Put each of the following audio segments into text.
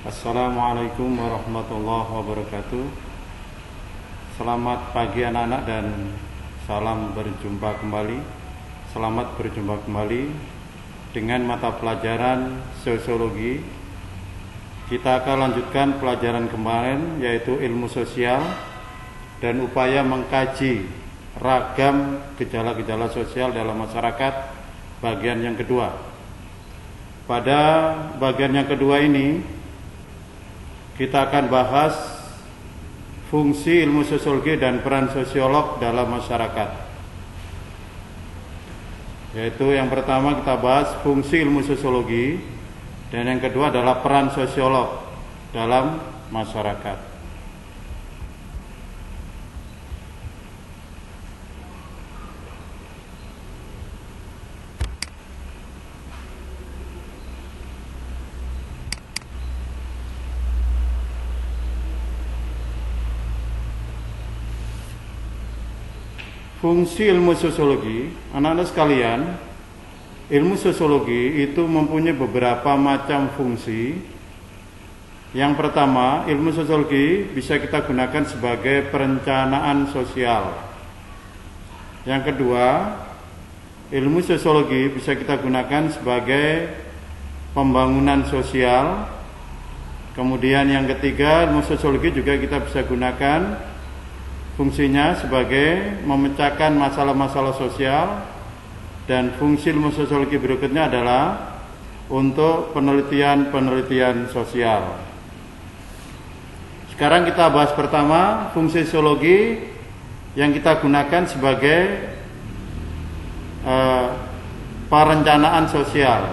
Assalamualaikum warahmatullahi wabarakatuh. Selamat pagi anak-anak dan salam berjumpa kembali. Selamat berjumpa kembali dengan mata pelajaran sosiologi. Kita akan lanjutkan pelajaran kemarin, yaitu ilmu sosial dan upaya mengkaji ragam gejala-gejala sosial dalam masyarakat, bagian yang kedua. Pada bagian yang kedua ini kita akan bahas fungsi ilmu sosiologi dan peran sosiolog dalam masyarakat. Yaitu yang pertama kita bahas fungsi ilmu sosiologi, dan yang kedua adalah peran sosiolog dalam masyarakat. Fungsi ilmu sosiologi, anak-anak sekalian, ilmu sosiologi itu mempunyai beberapa macam fungsi. Yang pertama, ilmu sosiologi bisa kita gunakan sebagai perencanaan sosial. Yang kedua, ilmu sosiologi bisa kita gunakan sebagai pembangunan sosial. Kemudian yang ketiga, ilmu sosiologi juga kita bisa gunakan fungsinya sebagai memecahkan masalah-masalah sosial, dan fungsi ilmu sosiologi berikutnya adalah untuk penelitian-penelitian sosial. Sekarang kita bahas pertama fungsi sosiologi yang kita gunakan sebagai perencanaan sosial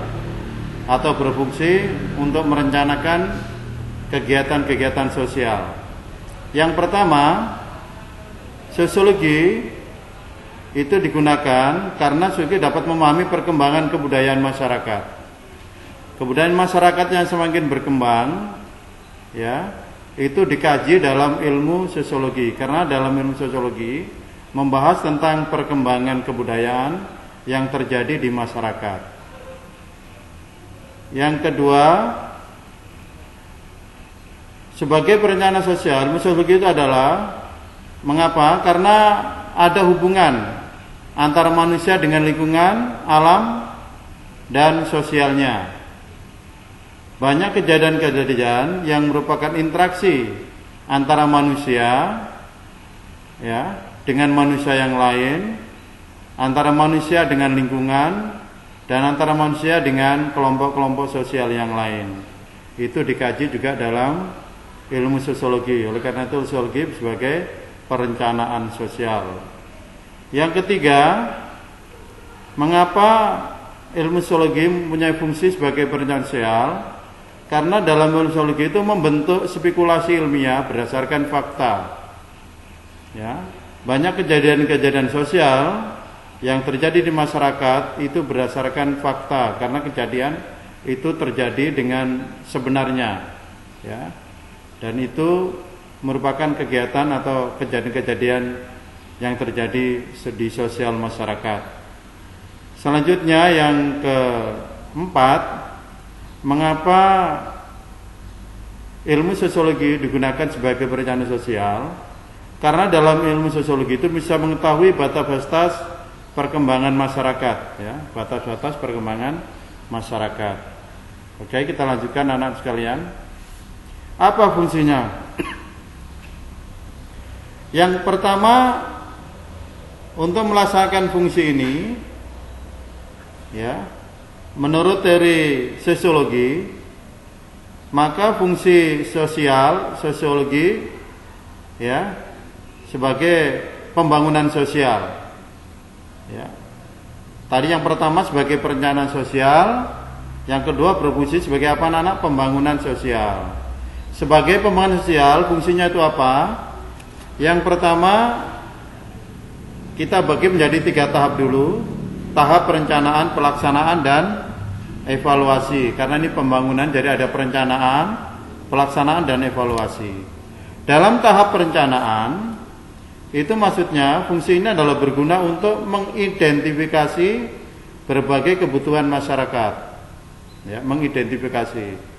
atau berfungsi untuk merencanakan kegiatan-kegiatan sosial. Yang pertama, sosiologi itu digunakan karena sosiologi dapat memahami perkembangan kebudayaan masyarakat. Kebudayaan masyarakat yang semakin berkembang, ya, itu dikaji dalam ilmu sosiologi. Karena dalam ilmu sosiologi membahas tentang perkembangan kebudayaan yang terjadi di masyarakat. Yang kedua, sebagai perencanaan sosial, ilmu sosiologi itu adalah mengapa? Karena ada hubungan antara manusia dengan lingkungan, alam, dan sosialnya. Banyak kejadian-kejadian yang merupakan interaksi antara manusia, ya, dengan manusia yang lain, antara manusia dengan lingkungan, dan antara manusia dengan kelompok-kelompok sosial yang lain. Itu dikaji juga dalam ilmu sosiologi. Oleh karena itu sosiologi sebagai perencanaan sosial. Yang ketiga, mengapa ilmu sosiologi mempunyai fungsi sebagai perencanaan sosial? Karena dalam ilmu sosiologi itu membentuk spekulasi ilmiah berdasarkan fakta. Ya, banyak kejadian-kejadian sosial yang terjadi di masyarakat itu berdasarkan fakta, karena kejadian itu terjadi dengan sebenarnya. Ya, dan itu merupakan kegiatan atau kejadian-kejadian yang terjadi di sosial masyarakat. Selanjutnya yang keempat, mengapa ilmu sosiologi digunakan sebagai perencanaan sosial? Karena dalam ilmu sosiologi itu bisa mengetahui batas-batas perkembangan masyarakat, ya, batas-batas perkembangan masyarakat. Oke, kita lanjutkan anak sekalian. Apa fungsinya? Yang pertama, untuk melaksanakan fungsi ini, ya, menurut teori sosiologi, maka fungsi sosiologi, ya, sebagai pembangunan sosial. Ya. Tadi yang pertama sebagai perencanaan sosial, yang kedua berfungsi sebagai apa anak? Pembangunan sosial. Sebagai pembangunan sosial, fungsinya itu apa? Yang pertama, kita bagi menjadi 3 tahap dulu. Tahap perencanaan, pelaksanaan, dan evaluasi. Karena ini pembangunan, jadi ada perencanaan, pelaksanaan, dan evaluasi. Dalam tahap perencanaan, itu maksudnya fungsi ini adalah berguna untuk mengidentifikasi berbagai kebutuhan masyarakat. Ya, mengidentifikasi.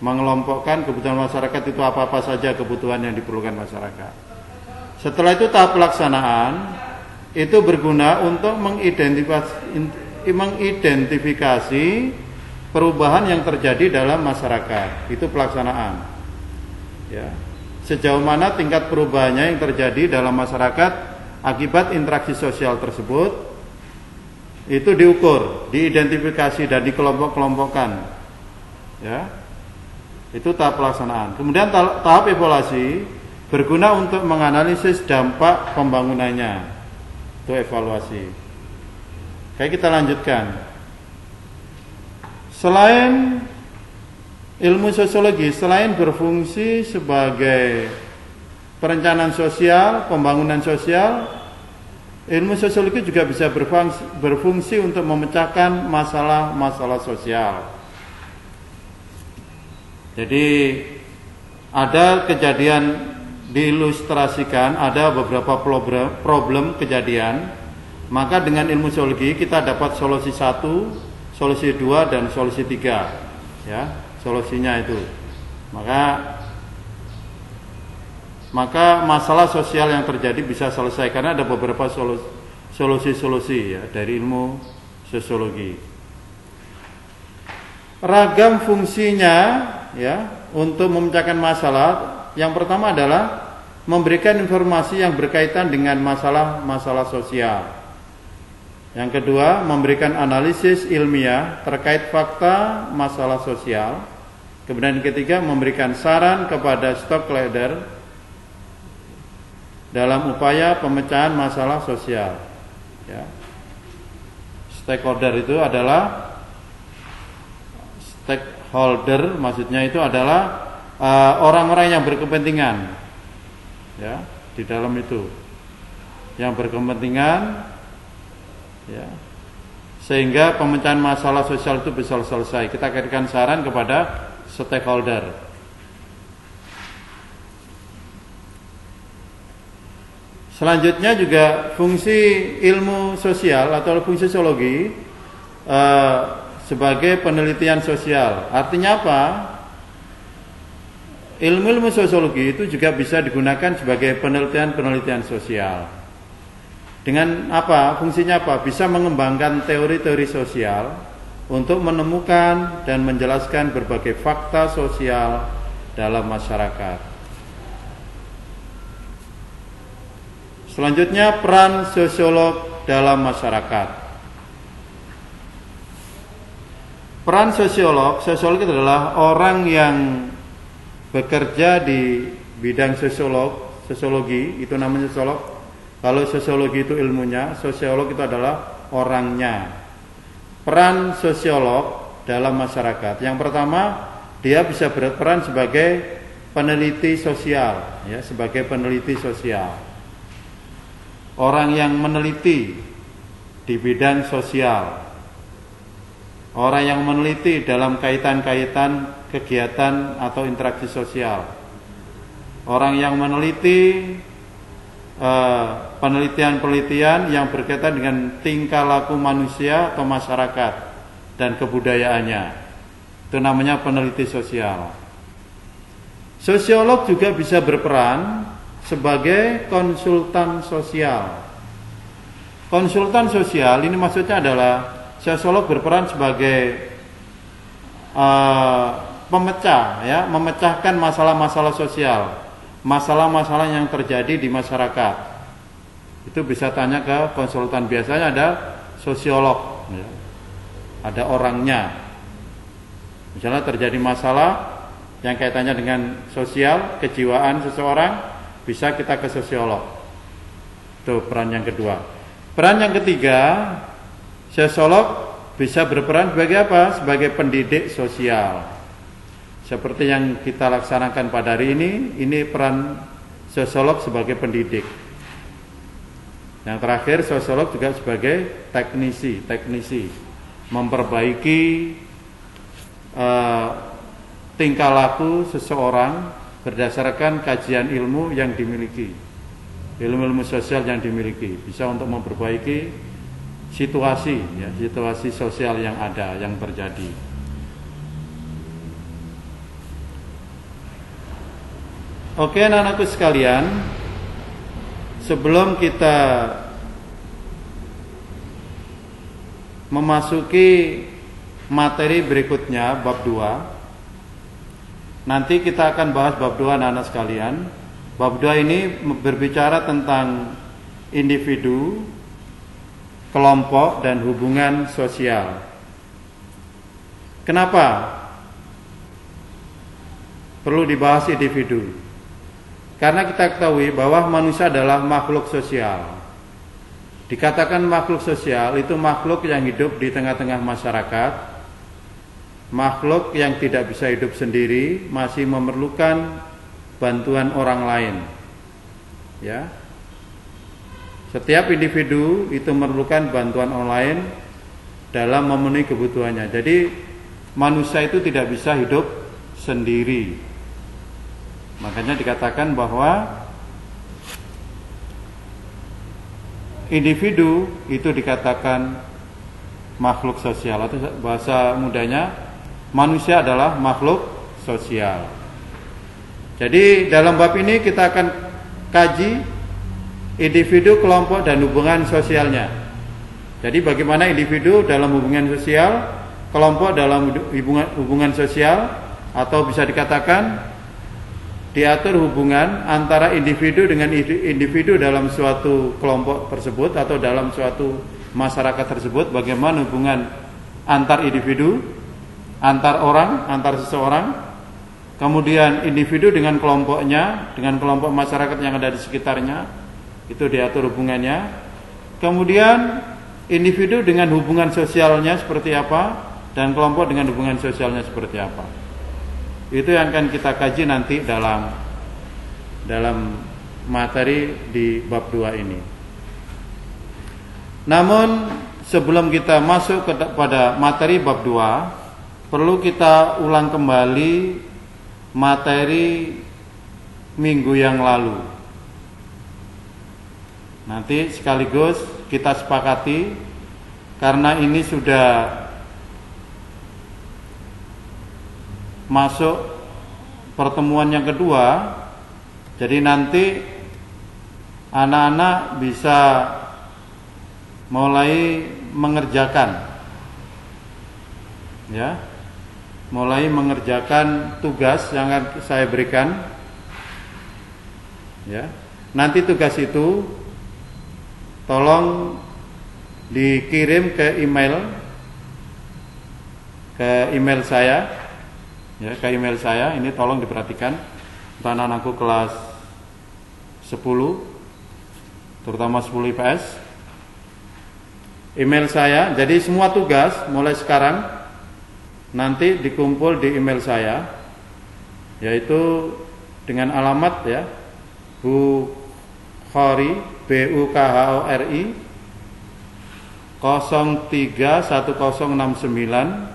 mengelompokkan kebutuhan masyarakat itu apa-apa saja kebutuhan yang diperlukan masyarakat. Setelah itu tahap pelaksanaan itu berguna untuk mengidentifikasi perubahan yang terjadi dalam masyarakat. Itu pelaksanaan. Ya. Sejauh mana tingkat perubahannya yang terjadi dalam masyarakat akibat interaksi sosial tersebut itu diukur, diidentifikasi dan dikelompok-kelompokkan. Ya. Itu tahap pelaksanaan. Kemudian tahap evaluasi berguna untuk menganalisis dampak pembangunannya. Itu evaluasi. Oke, kita lanjutkan. Selain ilmu sosiologi, selain berfungsi sebagai perencanaan sosial, pembangunan sosial, ilmu sosiologi juga bisa berfungsi untuk memecahkan masalah-masalah sosial. Jadi ada kejadian diilustrasikan, ada beberapa problem kejadian, maka dengan ilmu sosiologi kita dapat solusi 1, solusi 2 dan solusi 3. Ya, solusinya itu. Maka masalah sosial yang terjadi bisa selesai karena ada beberapa solusi-solusi ya dari ilmu sosiologi. Ragam fungsinya ya untuk memecahkan masalah. Yang pertama adalah memberikan informasi yang berkaitan dengan masalah-masalah sosial. Yang kedua, memberikan analisis ilmiah terkait fakta masalah sosial. Kemudian yang ketiga, memberikan saran kepada stakeholder dalam upaya pemecahan masalah sosial. Ya. Stakeholder itu adalah maksudnya itu adalah orang-orang yang berkepentingan, ya, di dalam itu, yang berkepentingan, ya, sehingga pemecahan masalah sosial itu bisa selesai. Kita berikan saran kepada stakeholder. Selanjutnya juga fungsi ilmu sosial atau fungsi sosiologi sebagai penelitian sosial. Artinya apa? Ilmu sosiologi itu juga bisa digunakan sebagai penelitian sosial. Dengan apa? Fungsinya apa? Bisa mengembangkan teori-teori sosial untuk menemukan dan menjelaskan berbagai fakta sosial dalam masyarakat. Selanjutnya, peran sosiolog dalam masyarakat. Peran sosiolog itu adalah orang yang bekerja di bidang sosiologi, itu namanya sosiolog. Kalau sosiologi itu ilmunya, sosiolog itu adalah orangnya. Peran sosiolog dalam masyarakat. Yang pertama, dia bisa berperan sebagai peneliti sosial, ya, sebagai peneliti sosial. Orang yang meneliti di bidang sosial. Orang yang meneliti dalam kaitan-kaitan kegiatan atau interaksi sosial. Orang yang meneliti penelitian-penelitian yang berkaitan dengan tingkah laku manusia atau masyarakat dan kebudayaannya. Itu namanya peneliti sosial. Sosiolog juga bisa berperan sebagai konsultan sosial. Konsultan sosial ini maksudnya adalah sosiolog berperan sebagai pemecah, ya, memecahkan masalah-masalah sosial, masalah-masalah yang terjadi di masyarakat. Itu bisa tanya ke konsultan. Biasanya ada sosiolog, ya, ada orangnya. Misalnya terjadi masalah yang kaitannya dengan sosial, kejiwaan seseorang, bisa kita ke sosiolog. Itu peran yang kedua. Peran yang ketiga, sosiolog bisa berperan sebagai apa? Sebagai pendidik sosial. Seperti yang kita laksanakan pada hari ini peran sosiolog sebagai pendidik. Yang terakhir, sosiolog juga sebagai teknisi, memperbaiki tingkah laku seseorang berdasarkan kajian ilmu yang dimiliki, ilmu sosial yang dimiliki, bisa untuk memperbaiki situasi, ya, situasi sosial yang ada, yang terjadi. Oke anak-anakku sekalian, sebelum kita memasuki materi berikutnya, bab 2, nanti kita akan bahas bab 2 anak-anak sekalian. Bab 2 ini berbicara tentang individu, kelompok, dan hubungan sosial. Kenapa perlu dibahas individu? Karena kita ketahui bahwa manusia adalah makhluk sosial. Dikatakan makhluk sosial itu makhluk yang hidup di tengah-tengah masyarakat, makhluk yang tidak bisa hidup sendiri, masih memerlukan bantuan orang lain. Ya. Setiap individu itu memerlukan bantuan orang lain dalam memenuhi kebutuhannya. Jadi manusia itu tidak bisa hidup sendiri. Makanya dikatakan bahwa individu itu dikatakan makhluk sosial, atau bahasa mudanya manusia adalah makhluk sosial. Jadi dalam bab ini kita akan kaji individu, kelompok, dan hubungan sosialnya. Jadi bagaimana individu dalam hubungan sosial, kelompok dalam hubungan sosial, atau bisa dikatakan diatur hubungan antara individu dengan individu dalam suatu kelompok tersebut atau dalam suatu masyarakat tersebut. Bagaimana hubungan antar individu, antar orang, antar seseorang, kemudian individu dengan kelompoknya, dengan kelompok masyarakat yang ada di sekitarnya, itu diatur hubungannya. Kemudian individu dengan hubungan sosialnya seperti apa, dan kelompok dengan hubungan sosialnya seperti apa. Itu yang akan kita kaji nanti dalam materi di bab 2 ini. Namun sebelum kita masuk kepada materi bab 2, perlu kita ulang kembali materi minggu yang lalu. Nanti sekaligus kita sepakati, karena ini sudah masuk pertemuan yang kedua, jadi nanti anak-anak bisa mulai mengerjakan, ya, mulai mengerjakan tugas yang akan saya berikan, ya. Nanti tugas itu tolong dikirim ke email saya. Ya, ke email saya ini tolong diperhatikan untuk anak-anakku kelas 10, terutama 10 IPS. Email saya, jadi semua tugas mulai sekarang nanti dikumpul di email saya, yaitu dengan alamat, ya, Bukhori, BUKHORI 031069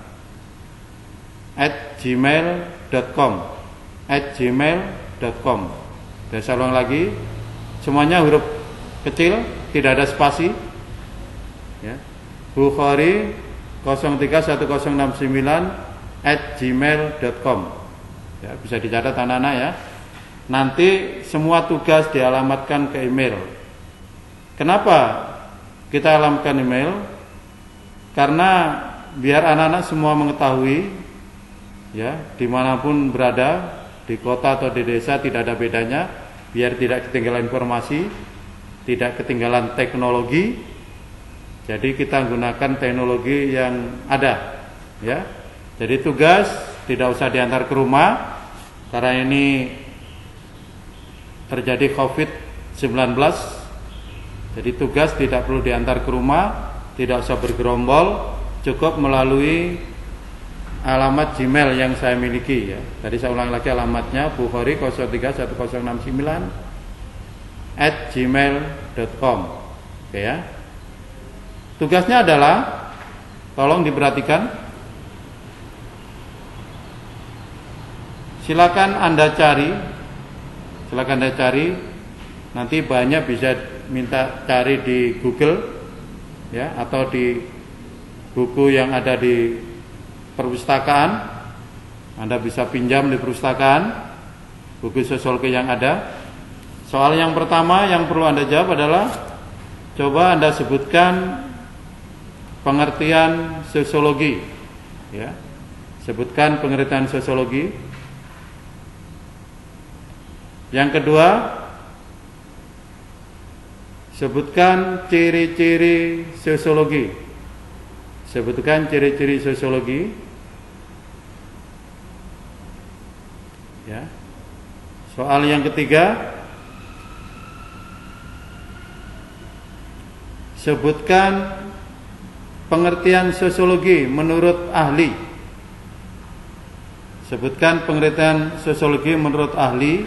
@gmail.com. Dan saya ulang lagi, semuanya huruf kecil, tidak ada spasi, ya. Bukhori 031069 @gmail.com. Ya, bisa dicatat anak-anak, ya. Nanti semua tugas dialamatkan ke email. Kenapa kita alamatkan email? Karena biar anak-anak semua mengetahui, ya, dimanapun berada, di kota atau di desa tidak ada bedanya, biar tidak ketinggalan informasi, tidak ketinggalan teknologi. Jadi kita gunakan teknologi yang ada, ya. Jadi tugas tidak usah diantar ke rumah, karena ini terjadi COVID-19. Jadi tugas tidak perlu diantar ke rumah, tidak usah bergerombol, cukup melalui alamat Gmail yang saya miliki, ya. Tadi saya ulang lagi alamatnya, Bukhori 031069 @gmail.com. Oke, ya. Tugasnya adalah, tolong diperhatikan, silakan Anda cari, nanti banyak bisa minta cari di Google, ya, atau di buku yang ada di perpustakaan. Anda bisa pinjam di perpustakaan, buku sosiologi yang ada. Soal yang pertama yang perlu Anda jawab adalah, coba Anda sebutkan pengertian sosiologi, ya. Sebutkan pengertian sosiologi. Yang kedua, sebutkan ciri-ciri sosiologi. Sebutkan ciri-ciri sosiologi. Ya. Soal yang ketiga, sebutkan pengertian sosiologi menurut ahli. Sebutkan pengertian sosiologi menurut ahli,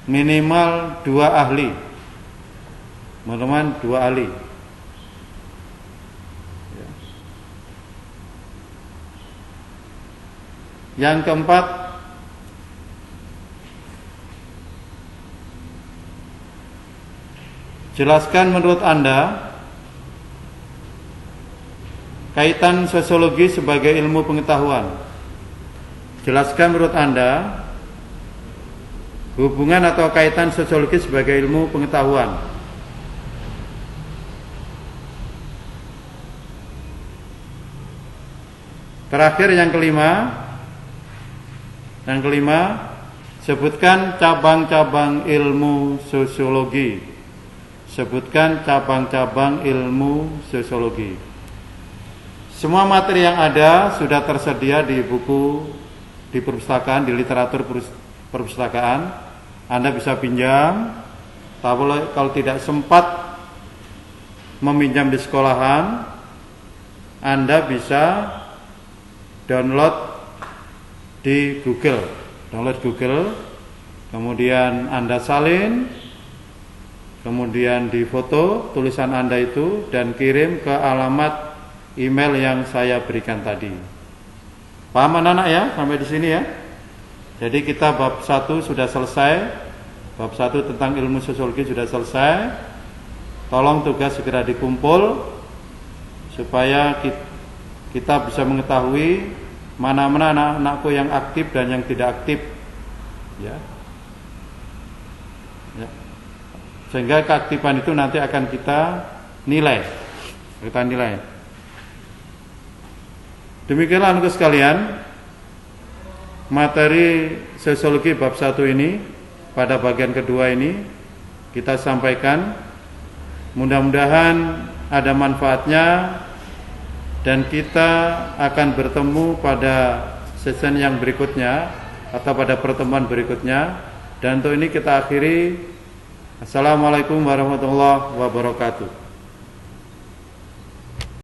minimal 2 ahli. Minimal 2 ahli. Yang keempat, jelaskan menurut Anda kaitan sosiologi sebagai ilmu pengetahuan. Jelaskan menurut Anda hubungan atau kaitan sosiologi sebagai ilmu pengetahuan. Terakhir yang kelima, sebutkan cabang-cabang ilmu sosiologi. Sebutkan cabang-cabang ilmu sosiologi. Semua materi yang ada sudah tersedia di buku, di perpustakaan, di literatur perpustakaan. Anda bisa pinjam. Kalau tidak sempat meminjam di sekolahan, Anda bisa download di Google. Download Google, kemudian Anda salin, kemudian difoto tulisan Anda itu dan kirim ke alamat email yang saya berikan tadi. Paham anak-anak ya sampai di sini ya? Jadi kita bab 1 sudah selesai. Bab 1 tentang ilmu sosiologi sudah selesai. Tolong tugas segera dikumpul supaya kita bisa mengetahui mana-mana anak-anakku yang aktif dan yang tidak aktif. Ya. Ya. Sehingga keaktifan itu nanti akan kita nilai. Demikianlah anak sekalian, materi sosiologi bab 1 ini pada bagian kedua ini kita sampaikan. Mudah-mudahan ada manfaatnya dan kita akan bertemu pada sesi yang berikutnya atau pada pertemuan berikutnya. Dan untuk ini kita akhiri. Assalamualaikum warahmatullahi wabarakatuh.